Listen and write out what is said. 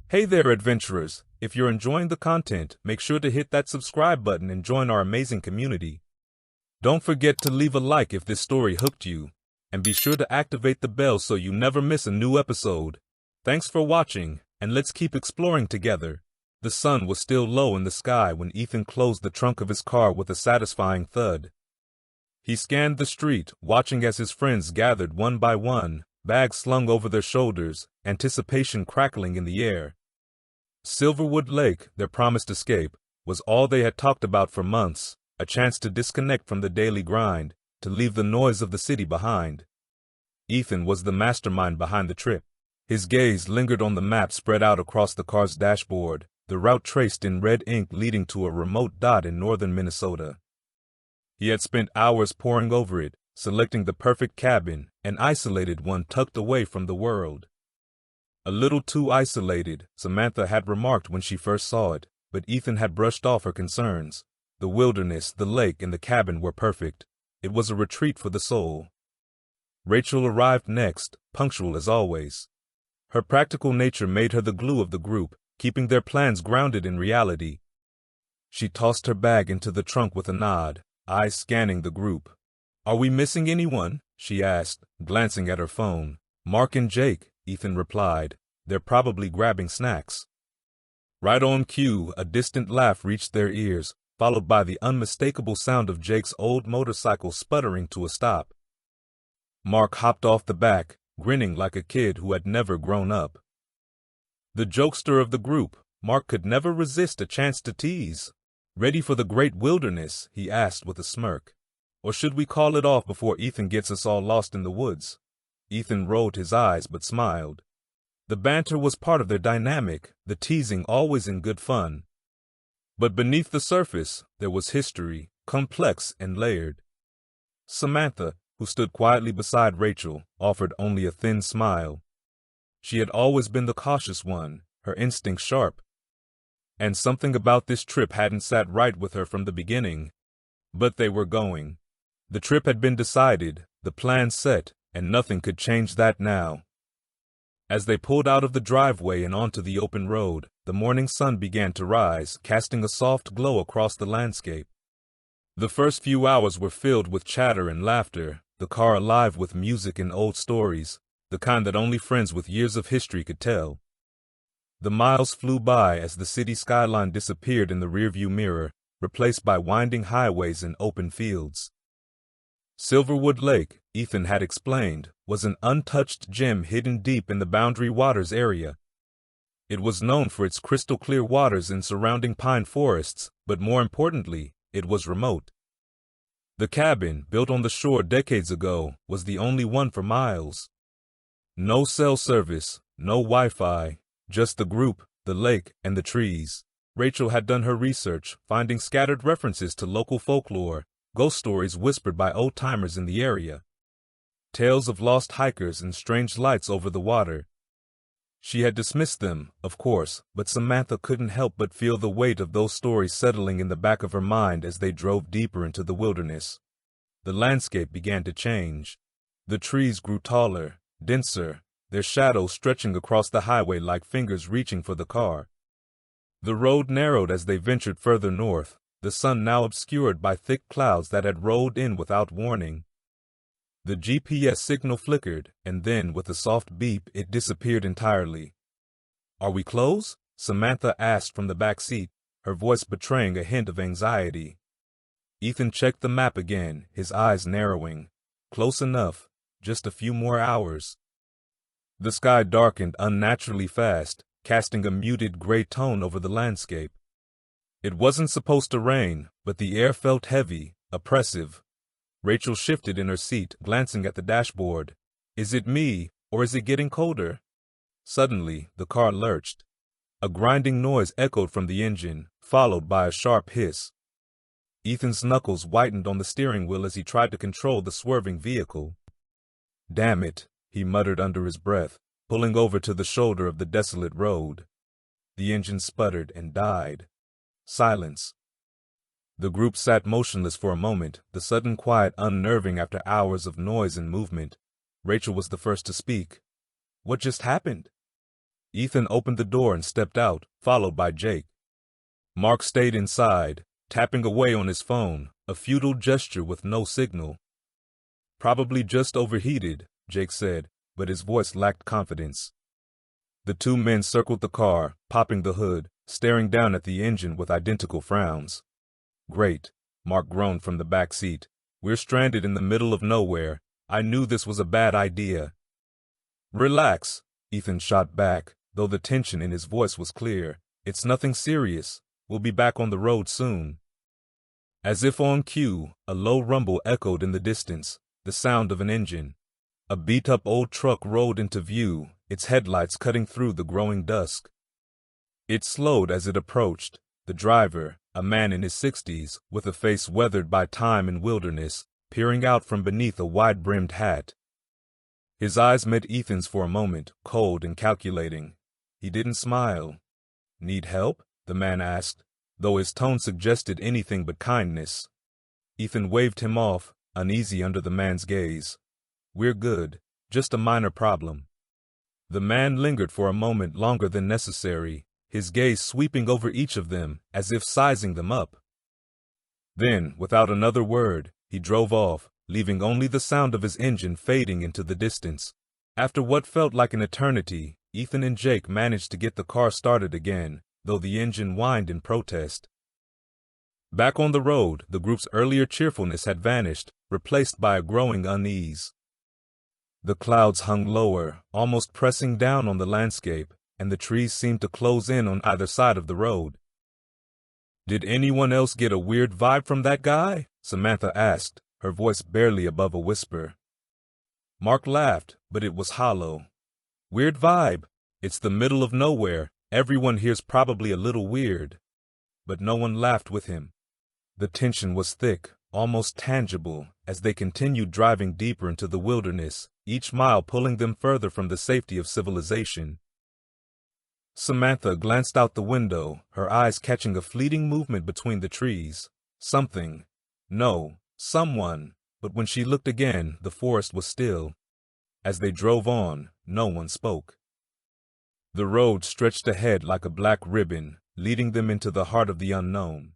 Hey there, adventurers! If you're enjoying the content, make sure to hit that subscribe button and join our amazing community. Don't forget to leave a like if this story hooked you, and be sure to activate the bell so you never miss a new episode. Thanks for watching, and let's keep exploring together. The sun was still low in the sky when Ethan closed the trunk of his car with a satisfying thud. He scanned the street, watching as his friends gathered one by one, bags slung over their shoulders, anticipation crackling in the air. Silverwood Lake, their promised escape, was all they had talked about for months, a chance to disconnect from the daily grind, to leave the noise of the city behind. Ethan was the mastermind behind the trip. His gaze lingered on the map spread out across the car's dashboard, the route traced in red ink leading to a remote dot in northern Minnesota. He had spent hours poring over it, selecting the perfect cabin, an isolated one tucked away from the world. A little too isolated, Samantha had remarked when she first saw it, but Ethan had brushed off her concerns. The wilderness, the lake, and the cabin were perfect. It was a retreat for the soul. Rachel arrived next, punctual as always. Her practical nature made her the glue of the group, keeping their plans grounded in reality. She tossed her bag into the trunk with a nod, eyes scanning the group. "Are we missing anyone?" she asked, glancing at her phone. "Mark and Jake," Ethan replied. "They're probably grabbing snacks." Right on cue, a distant laugh reached their ears, followed by the unmistakable sound of Jake's old motorcycle sputtering to a stop. Mark hopped off the back, grinning like a kid who had never grown up. The jokester of the group, Mark could never resist a chance to tease. "Ready for the great wilderness?" he asked with a smirk. "Or should we call it off before Ethan gets us all lost in the woods?" Ethan rolled his eyes but smiled. The banter was part of their dynamic, the teasing always in good fun. But beneath the surface, there was history, complex and layered. Samantha, who stood quietly beside Rachel, offered only a thin smile. She had always been the cautious one, her instincts sharp. And something about this trip hadn't sat right with her from the beginning. But they were going. The trip had been decided, the plan set, and nothing could change that now. As they pulled out of the driveway and onto the open road, the morning sun began to rise, casting a soft glow across the landscape. The first few hours were filled with chatter and laughter, the car alive with music and old stories, the kind that only friends with years of history could tell. The miles flew by as the city skyline disappeared in the rearview mirror, replaced by winding highways and open fields. Silverwood Lake, Ethan had explained, was an untouched gem hidden deep in the Boundary Waters area. It was known for its crystal-clear waters and surrounding pine forests, but more importantly, it was remote. The cabin, built on the shore decades ago, was the only one for miles. No cell service, no Wi-Fi, just the group, the lake, and the trees. Rachel had done her research, finding scattered references to local folklore, ghost stories whispered by old-timers in the area, tales of lost hikers and strange lights over the water. She had dismissed them, of course, but Samantha couldn't help but feel the weight of those stories settling in the back of her mind as they drove deeper into the wilderness. The landscape began to change. The trees grew taller, denser, their shadows stretching across the highway like fingers reaching for the car. The road narrowed as they ventured further north, the sun now obscured by thick clouds that had rolled in without warning. The GPS signal flickered, and then, with a soft beep, it disappeared entirely. "Are we close?" Samantha asked from the back seat, her voice betraying a hint of anxiety. Ethan checked the map again, his eyes narrowing. Close enough, just a few more hours. The sky darkened unnaturally fast, casting a muted gray tone over the landscape. It wasn't supposed to rain, but the air felt heavy, oppressive. Rachel shifted in her seat, glancing at the dashboard. "Is it me, or is it getting colder?" Suddenly, the car lurched. A grinding noise echoed from the engine, followed by a sharp hiss. Ethan's knuckles whitened on the steering wheel as he tried to control the swerving vehicle. "Damn it," he muttered under his breath, pulling over to the shoulder of the desolate road. The engine sputtered and died. Silence. The group sat motionless for a moment, the sudden quiet unnerving after hours of noise and movement. Rachel was the first to speak. "What just happened?" Ethan opened the door and stepped out, followed by Jake. Mark stayed inside, tapping away on his phone, a futile gesture with no signal. "Probably just overheated," Jake said, but his voice lacked confidence. The two men circled the car, popping the hood, staring down at the engine with identical frowns. "Great," Mark groaned from the back seat. "We're stranded in the middle of nowhere. I knew this was a bad idea." "Relax," Ethan shot back, though the tension in his voice was clear. "It's nothing serious. We'll be back on the road soon." As if on cue, a low rumble echoed in the distance, the sound of an engine. A beat-up old truck rolled into view, its headlights cutting through the growing dusk. It slowed as it approached. The driver, a man in his 60s, with a face weathered by time and wilderness, peering out from beneath a wide-brimmed hat. His eyes met Ethan's for a moment, cold and calculating. He didn't smile. "Need help?" the man asked, though his tone suggested anything but kindness. Ethan waved him off, uneasy under the man's gaze. "We're good. Just a minor problem." The man lingered for a moment longer than necessary, his gaze sweeping over each of them as if sizing them up. Then, without another word, he drove off, leaving only the sound of his engine fading into the distance. After what felt like an eternity, Ethan and Jake managed to get the car started again, though the engine whined in protest. Back on the road, the group's earlier cheerfulness had vanished, replaced by a growing unease. The clouds hung lower, almost pressing down on the landscape, and the trees seemed to close in on either side of the road. "Did anyone else get a weird vibe from that guy?" Samantha asked, her voice barely above a whisper. Mark laughed, but it was hollow. "Weird vibe? It's the middle of nowhere. Everyone here's probably a little weird." But no one laughed with him. The tension was thick, almost tangible, as they continued driving deeper into the wilderness, each mile pulling them further from the safety of civilization. Samantha glanced out the window, her eyes catching a fleeting movement between the trees. Something. No, someone. But when she looked again, the forest was still. As they drove on, no one spoke. The road stretched ahead like a black ribbon, leading them into the heart of the unknown.